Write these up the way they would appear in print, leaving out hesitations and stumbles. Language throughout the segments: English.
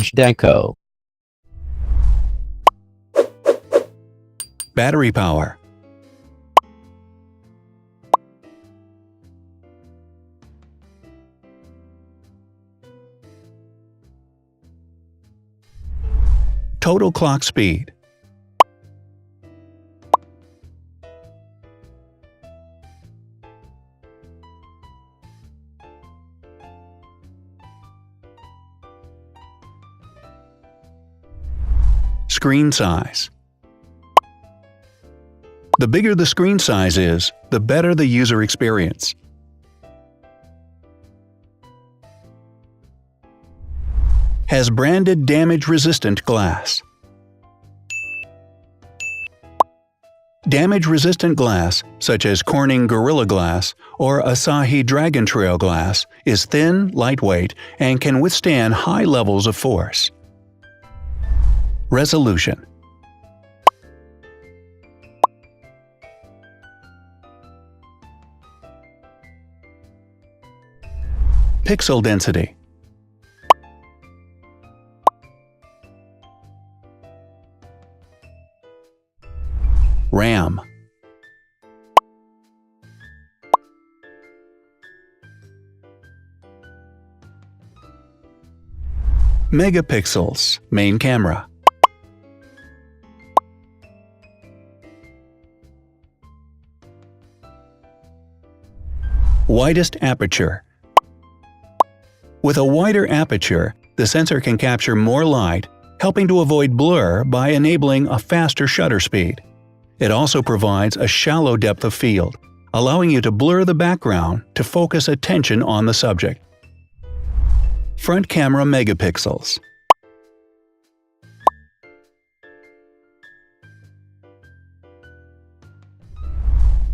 Zhdanko. Battery power. Total clock speed. Screen size. The bigger the screen size is, the better the user experience. Has branded damage-resistant glass. Damage-resistant glass, such as Corning Gorilla Glass or Asahi Dragon Trail Glass, is thin, lightweight, and can withstand high levels of force. Resolution. Pixel density. RAM. Megapixels, main camera. Widest aperture. With a wider aperture, the sensor can capture more light, helping to avoid blur by enabling a faster shutter speed. It also provides a shallow depth of field, allowing you to blur the background to focus attention on the subject. Front camera megapixels.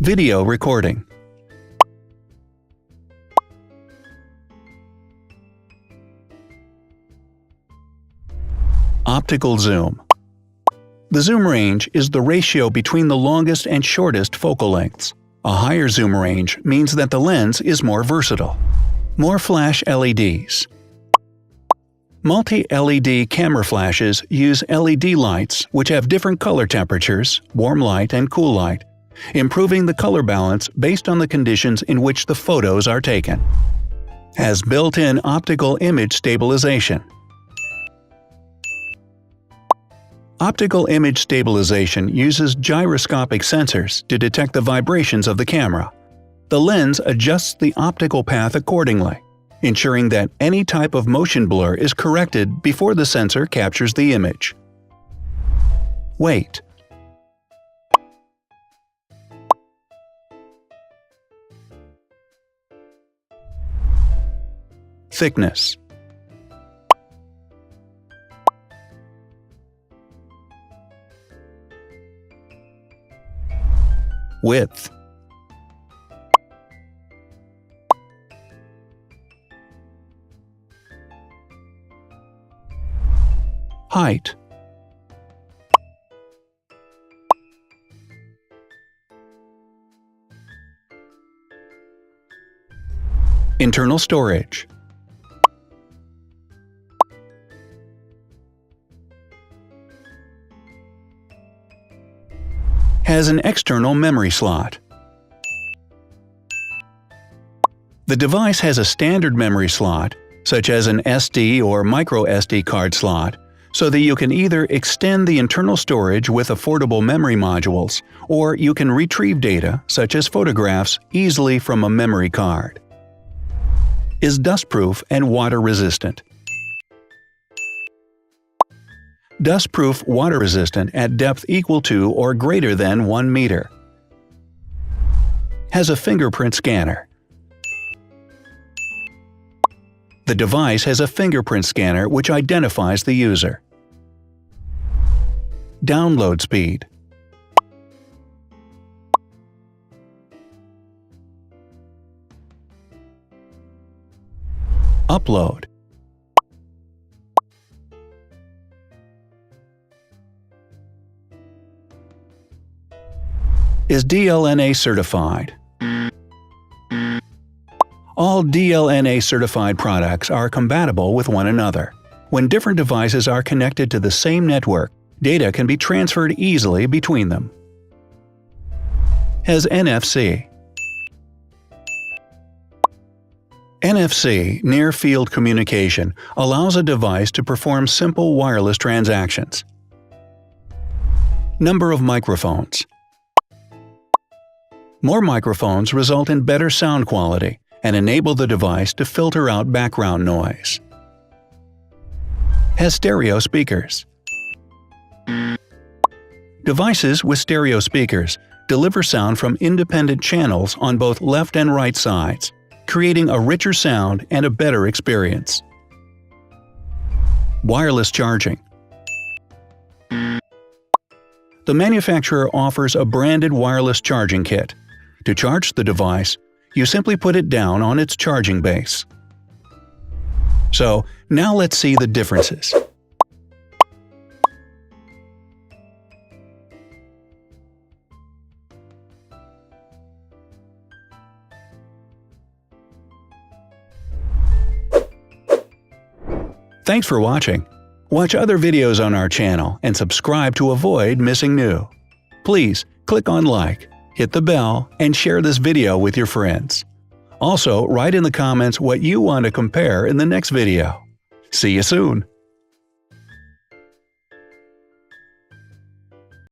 Video recording. Optical zoom. The zoom range is the ratio between the longest and shortest focal lengths. A higher zoom range means that the lens is more versatile. More flash LEDs. Multi-LED camera flashes use LED lights which have different color temperatures, warm light and cool light, improving the color balance based on the conditions in which the photos are taken. Has built-in optical image stabilization. Optical image stabilization uses gyroscopic sensors to detect the vibrations of the camera. The lens adjusts the optical path accordingly, ensuring that any type of motion blur is corrected before the sensor captures the image. Weight. Thickness. Width. Height. Internal storage. Has an external memory slot. The device has a standard memory slot, such as an SD or micro SD card slot, so that you can either extend the internal storage with affordable memory modules, or you can retrieve data, such as photographs, easily from a memory card. Is dustproof and water-resistant. Dustproof water-resistant at depth equal to or greater than 1 meter. Has a fingerprint scanner. The device has a fingerprint scanner which identifies the user. Download speed. Upload. Is DLNA certified. All DLNA certified products are compatible with one another. When different devices are connected to the same network, data can be transferred easily between them. Has NFC. NFC, Near Field Communication, allows a device to perform simple wireless transactions. Number of microphones. More microphones result in better sound quality and enable the device to filter out background noise. Has stereo speakers. Devices with stereo speakers deliver sound from independent channels on both left and right sides, creating a richer sound and a better experience. Wireless charging. The manufacturer offers a branded wireless charging kit. To charge the device, you simply put it down on its charging base. So, now let's see the differences. Thanks for watching. Watch other videos on our channel and subscribe to avoid missing new. Please click on like, hit the bell, and share this video with your friends. Also, write in the comments what you want to compare in the next video. See you soon!